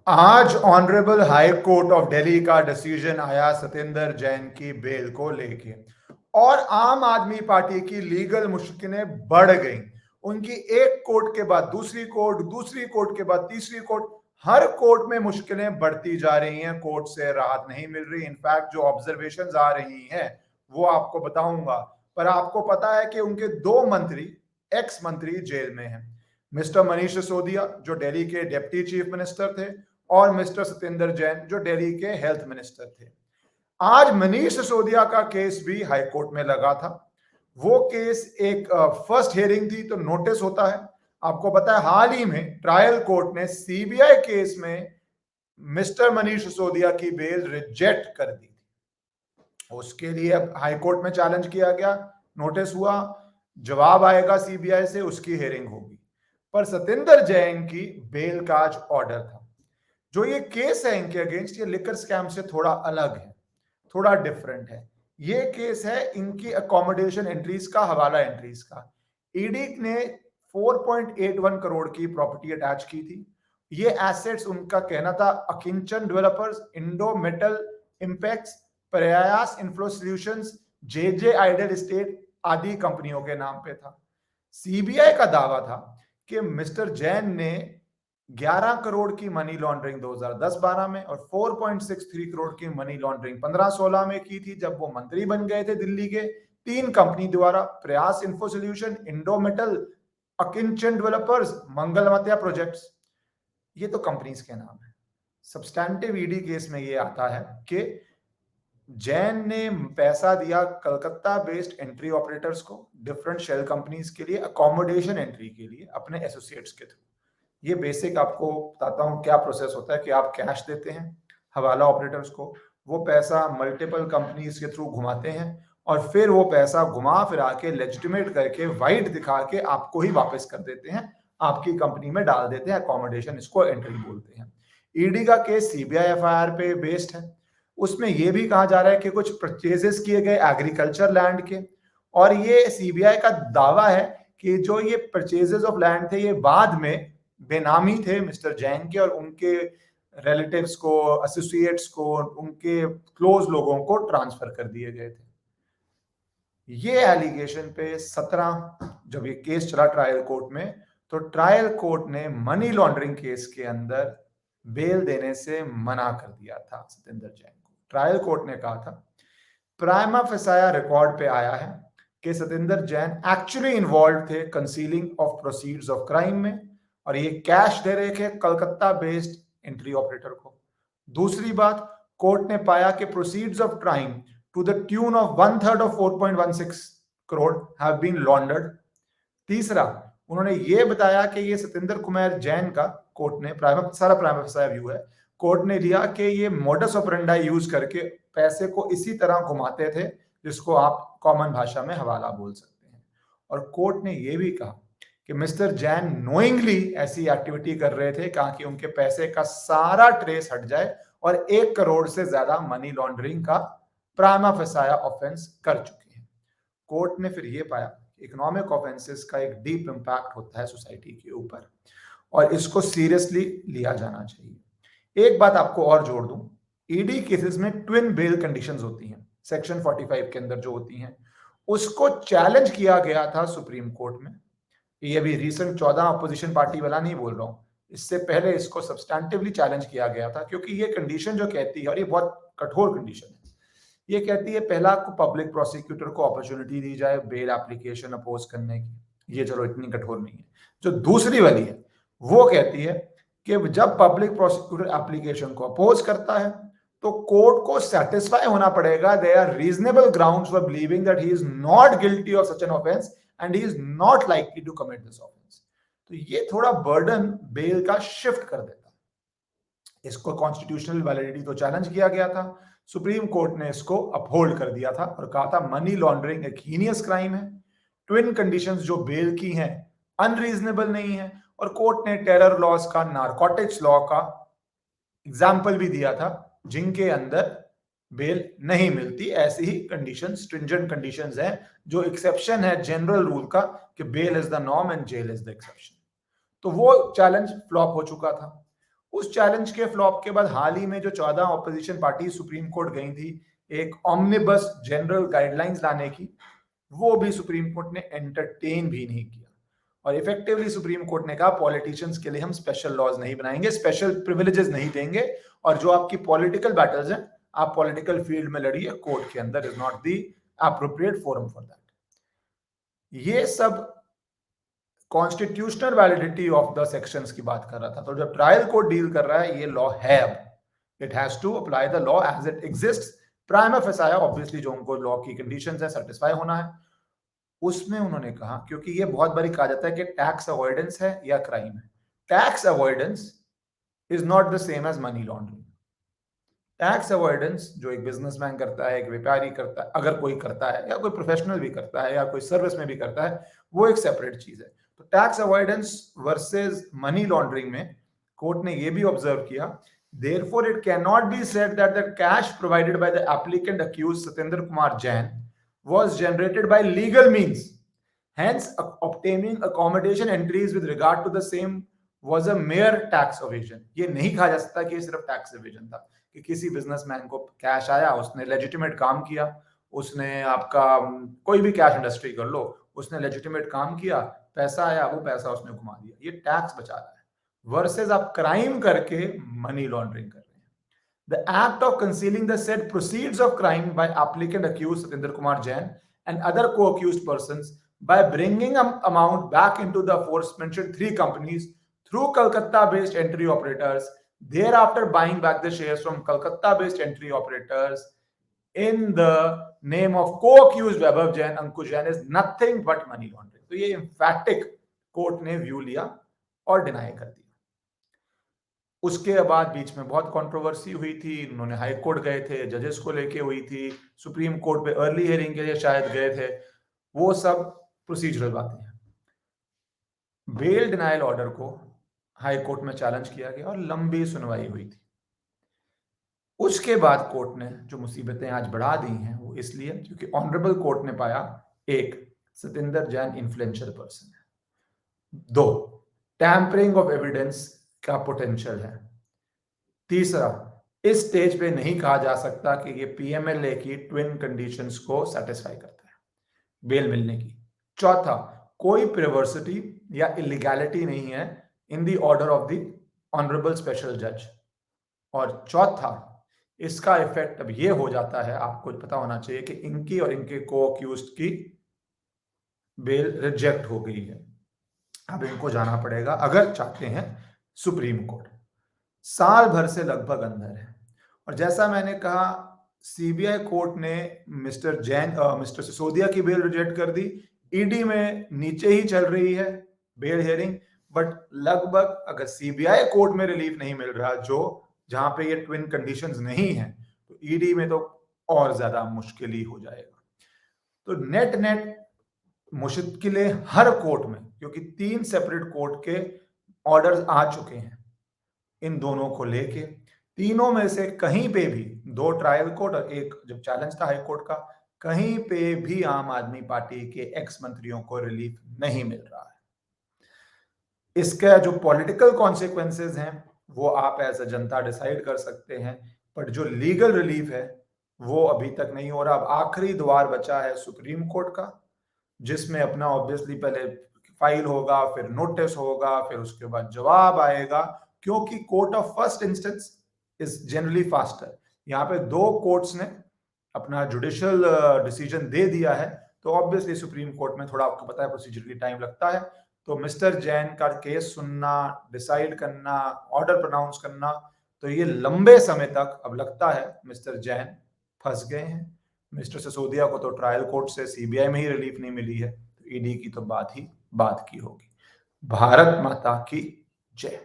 आज honourable high court of Delhi का decision आया सतेंद्र जैन की बेल को लेके और आम आदमी पार्टी की लीगल मुश्किलें बढ़ गई। उनकी एक कोर्ट के बाद दूसरी कोर्ट के बाद तीसरी कोर्ट, हर कोर्ट में मुश्किलें बढ़ती जा रही हैं। कोर्ट से राहत नहीं मिल रही। इनफैक्ट जो ऑब्जर्वेशंस आ रही हैं वो आपको बताऊंगा। पर आपको पता है कि उनके दो मंत्री, एक्स मंत्री जेल में हैं। मिस्टर मनीष सिसोदिया जो दिल्ली के डिप्टी चीफ मिनिस्टर थे और मिस्टर सतेंद्र जैन जो दिल्ली के हेल्थ मिनिस्टर थे। आज मनीष सिसोदिया का केस भी हाई कोर्ट में लगा था। वो केस एक फर्स्ट हियरिंग थी तो नोटिस होता है। आपको पता है हाल ही में ट्रायल कोर्ट ने सीबीआई केस में मिस्टर मनीष सिसोदिया की बेल रिजेक्ट कर दी थी। उसके लिए अब हाई कोर्ट में चैलेंज किया गया, नोटिस हुआ, जवाब आएगा सीबीआई से, उसकी हियरिंग होगी। पर सतेंद्र जैन की बेल का आज ऑर्डर था। जो ये केस है इनके अगेंस्ट, ये लिकर स्कैम से थोड़ा अलग है, थोड़ा डिफरेंट है। ये केस है इनकी अकोमोडेशन एंट्रीज का, हवाला एंट्रीज का। ईडी ने 4.81 करोड़ की प्रॉपर्टी अटैच की थी। ये एसेट्स उनका कहना था Akinchan developers, Indo metal impacts, Prayas inflow solutions, JJ idol estate आदि कंपनियों के नाम पे था। सीबीआई का दावा था कि मिस्टर जैन ने 11 करोड़ की मनी लॉन्ड्रिंग 2010-12 में और 4.63 करोड़ की मनी लॉन्ड्रिंग 15-16 में की थी जब वो मंत्री बन गए थे दिल्ली के 3 कंपनी द्वारा, प्रयास info solution, Indo metal, Akinchan developers, Mangalmatya projects. ये तो कंपनीज के नाम है। सब्सटैंटिव ईडी केस में ये आता है कि जैन ने पैसा दिया कलकत्ता बेस्ड एंट्री ऑपरेटर्स को, डिफरेंट शेल कंपनीज के लिए अकोमोडेशन एंट्री के लिए अपने एसोसिएट्स के थ्रू। ये बेसिक आपको बताता हूं क्या प्रोसेस होता है कि आप कैश देते हैं हवाला ऑपरेटर्स को, वो पैसा मल्टीपल कंपनीज के थ्रू घुमाते हैं और फिर वो पैसा घुमा फिरा के लेजिटिमेट करके वाइट दिखा के आपको ही वापस कर देते हैं, आपकी कंपनी में डाल देते हैं अकोमोडेशन, इसको एंट्री बोलते हैं। ईडी का केस सीबीआई एफआईआर पे बेस्ड है। उसमें यह भी कहा जा रहा है कि कुछ परचेजेस किए गए एग्रीकल्चर लैंड के, और ये सीबीआई का दावा है कि जो ये परचेजेस ऑफ लैंड थे ये बाद में बेनामी थे मिस्टर जैन के और उनके रिलेटिव्स को, एसोसिएट्स को, उनके क्लोज लोगों को ट्रांसफर कर दिए गए थे। ये एलिगेशन पे 17 जब ये केस चला ट्रायल कोर्ट में, तो ट्रायल कोर्ट ने मनी लॉन्ड्रिंग केस के अंदर बेल देने से मना कर दिया था सतेंद्र जैन को। ट्रायल कोर्ट ने कहा था प्राइमा फेसाया रिकॉर्ड पे आया है कि सतेंद्र जैन एक्चुअली इन्वॉल्व थे concealing of proceeds of crime में और ये कैश दे रहे थे कलकत्ता बेस्ड एंट्री ऑपरेटर को। दूसरी बात, कोर्ट ने पाया कि proceeds of crime to the tune of 1/3 of 4.16 crore have been laundered. तीसरा, उन्होंने ये बताया कि ये सतेंद्र कुमार जैन का, कोर्ट ने सारा प्राइमा फेसाया व्यू है, कोर्ट ने लिया कि ये मोडस ऑपरेंडाई यूज करके पैसे को इसी तरह घुमाते थे जिसको आप कॉमन भाषा में हवाला बोल सकते हैं। और कोर्ट ने यह भी कहा कि मिस्टर जैन नोइंगली ऐसी एक्टिविटी कर रहे थे ताकि उनके पैसे का सारा ट्रेस हट जाए और 1 करोड़ से ज्यादा मनी लॉन्ड्रिंग का प्राइमा फेसाया ऑफेंस कर चुके हैं। कोर्ट ने फिर यह पाया इकोनॉमिक ऑफेंसेस का एक डीप इंपैक्ट होता है सोसाइटी के ऊपर और इसको सीरियसली लिया जाना चाहिए। एक बात आपको और जोड़ दूं, ईडी केसेस में ट्विन बेल कंडीशंस होती हैं, सेक्शन 45 के अंदर जो होती हैं, उसको चैलेंज किया गया था सुप्रीम कोर्ट में। ये अभी रिसेंट 14 अपोजिशन पार्टी वाला नहीं बोल रहा हूं, इससे पहले इसको सब्सटैंटिवली चैलेंज किया गया था क्योंकि ये कंडीशन जो कहती है, और ये बहुत कठोर कंडीशन है, ये कहती है पहला को पब्लिक प्रोसिक्यूटर को अपॉर्चुनिटी दी जाए बेल एप्लीकेशन अपोज करने की। ये चलो इतनी कठोर नहीं है। जो दूसरी वाली है वो कहती है कि जब पब्लिक प्रोसिक्यूटर एप्लीकेशन को अपोज करता है तो कोर्ट को सेटिस्फाई होना पड़ेगा there are reasonable grounds for believing that he is not guilty of such an offence and he is not likely to commit this offence. तो ये थोड़ा बर्डन बेल का शिफ्ट कर देता है। इसको कॉन्स्टिट्यूशनल वैलिडिटी तो चैलेंज किया गया था, सुप्रीम कोर्ट ने इसको अपहोल्ड कर दिया था और कहा था मनी लॉन्ड्रिंग एक हीनियस क्राइम है, ट्विन कंडीशंस जो बेल की हैं अनरीजनेबल नहीं है, और कोर्ट ने टेरर लॉज का, नारकोटिक्स लॉ का एग्जाम्पल भी दिया था जिनके अंदर बेल नहीं मिलती। ऐसी ही कंडीशन, स्ट्रिंजेंट कंडीशंस हैं, जो एक्सेप्शन है जनरल रूल का कि bail is the norm and jail is the exception. तो वो चैलेंज फ्लॉप हो चुका था। उस चैलेंज के फ्लॉप के बाद हाल ही में जो 14 ऑपोजिशन पार्टी सुप्रीम कोर्ट गई थी एक ऑमनिबस जनरल गाइडलाइंस लाने की, वो भी सुप्रीम कोर्ट ने एंटरटेन भी नहीं किया। और इफेक्टिवली सुप्रीम कोर्ट ने कहा पॉलिटिशियंस के लिए हम स्पेशल लॉज नहीं बनाएंगे, स्पेशल प्रिविलेजेस नहीं देंगे, और जो आपकी पॉलिटिकल बैटल्स हैं आप पॉलिटिकल फील्ड में लड़िए, कोर्ट के अंदर is not the appropriate forum for that. ये सब constitutional validity of the sections की बात कर रहा था। तो जब ट्रायल कोर्ट डील कर रहा है, ये लॉ है, अब it has to apply the law as it exists. Prima facie obviously जो उनको लॉ की कंडीशंस है सेटिस्फाई होना है। उसमें उन्होंने कहा, क्योंकि ये बहुत बारी कहा जाता है कि टैक्स अवॉइडेंस है या क्राइम है। Tax avoidance is not the same as money laundering. Tax avoidance जो एक बिजनेसमैन करता है, एक व्यापारी करता है, अगर कोई करता है, या कोई प्रोफेशनल भी करता है, या कोई सर्विस में भी करता है, वो एक सेपरेट चीज है। तो tax avoidance versus money laundering में कोर्ट ने ये भी ऑब्जर्व किया, therefore it can not be said that the cash provided by the applicant accused Satyendra Kumar Jain was generated by legal means, hence obtaining accommodation entries with regard to the same was a mere tax evasion। ये नहीं कहा जा सकता कि ये सिर्फ tax evasion था, कि किसी बिजनेसमैन को कैश आया, उसने लेजिटिमेट काम किया, उसने आपका कोई भी कैश इंडस्ट्री कर लो, उसने लेजिटिमेट काम किया, पैसा आया, वो पैसा उसने घुमा दिया, ये टैक्स बचा रहा है। वर्सेस आप क्राइम करके मनी लॉन्ड्रिंग कर रहे हैं। The act of concealing the said proceeds of crime by applicant accused Satinder Kumar Jain and other co-accused persons by bringing amount back into the aforementioned three companies through Kolkata-based entry operators, thereafter buying back the shares from Kolkata-based entry operators in the name of co-accused Vaibhav Jain, Ankush Jain is nothing but money laundering। तो ये emphatic court ने view लिया और deny कर दिया। उसके बाद बीच में बहुत कंट्रोवर्सी हुई थी, उन्होंने हाई कोर्ट गए थे, जजेस को लेके हुई थी, सुप्रीम कोर्ट पे अर्ली हियरिंग के लिए शायद गए थे, वो सब प्रोसीजरल बातें हैं। बेल डिनायल ऑर्डर को हाई कोर्ट में चैलेंज किया गया और लंबी सुनवाई हुई थी। उसके बाद कोर्ट ने जो मुसीबतें आज बढ़ा दी हैं वो इसलिए क्योंकि ऑनरेबल कोर्ट ने पाया, एक, सतिंदर जैन इन्फ्लुएंशियल पर्सन है, दो, टैंपरिंग ऑफ एविडेंस का पोटेंशियल है, तीसरा, इस स्टेज पे नहीं कहा जा सकता कि ये पीएमएलए की ट्विन कंडीशंस को सेटिस्फाई करता है बेल मिलने की, चौथा, कोई प्रिवर्सिटी या इलीगैलिटी नहीं है in the order of the honourable special जज, और चौथा, इसका इफेक्ट अब ये हो जाता है, आपको पता होना चाहिए कि इनकी और इनके को अक्यूज्ड की बेल रिजेक्ट हो गई है। अब इनको जाना पड़ेगा अगर चाहते हैं सुप्रीम कोर्ट। साल भर से लगभग अंदर है, और जैसा मैंने कहा सीबीआई कोर्ट ने मिस्टर सिसोदिया की बेल रिजेक्ट कर दी, ईडी में नीचे ही चल रही है बेल हियरिंग, बट लगभग अगर सीबीआई कोर्ट में रिलीफ नहीं मिल रहा जो जहां पे ये ट्विन कंडीशंस नहीं है, तो ईडी में तो और ज्यादा मुश्किल ही हो जाएगा। तो नेट नेट मुश्किलें हर कोर्ट में, क्योंकि 3 सेपरेट कोर्ट के ऑर्डर्स आ चुके हैं इन दोनों को लेके, तीनों में से कहीं पे भी, 2 ट्रायल कोर्ट और एक जब चैलेंज था हाई कोर्ट का, कहीं पे भी आम आदमी पार्टी के एक्स मंत्रियों को रिलीफ नहीं मिल रहा है। इसका जो पॉलिटिकल कॉन्सिक्वेंसेस हैं वो आप एज अ जनता डिसाइड कर सकते हैं, बट जो लीगल रिलीफ है वो अभी तक नहीं हो रहा। अब आखिरी द्वार बचा है सुप्रीम कोर्ट का, जिसमें अपना ऑब्वियसली पहले फाइल होगा, फिर नोटिस होगा, फिर उसके बाद जवाब आएगा, क्योंकि court of first instance is generally faster. यहाँ पे 2 कोर्ट्स ने अपना जुडिशियल डिसीजन दे दिया है, तो ऑब्वियसली सुप्रीम कोर्ट में थोड़ा आपको पता है प्रोसीजरली टाइम लगता है। तो मिस्टर जैन का केस सुनना, डिसाइड करना, ऑर्डर प्रोनाउंस करना, तो ये लंबे समय तक अब लगता है मिस्टर जैन फंस गए हैं। मिस्टर सिसोदिया को तो ट्रायल कोर्ट से सीबीआई में ही रिलीफ नहीं मिली है, तो ईडी की तो बात ही बात की होगी। भारत माता की जय।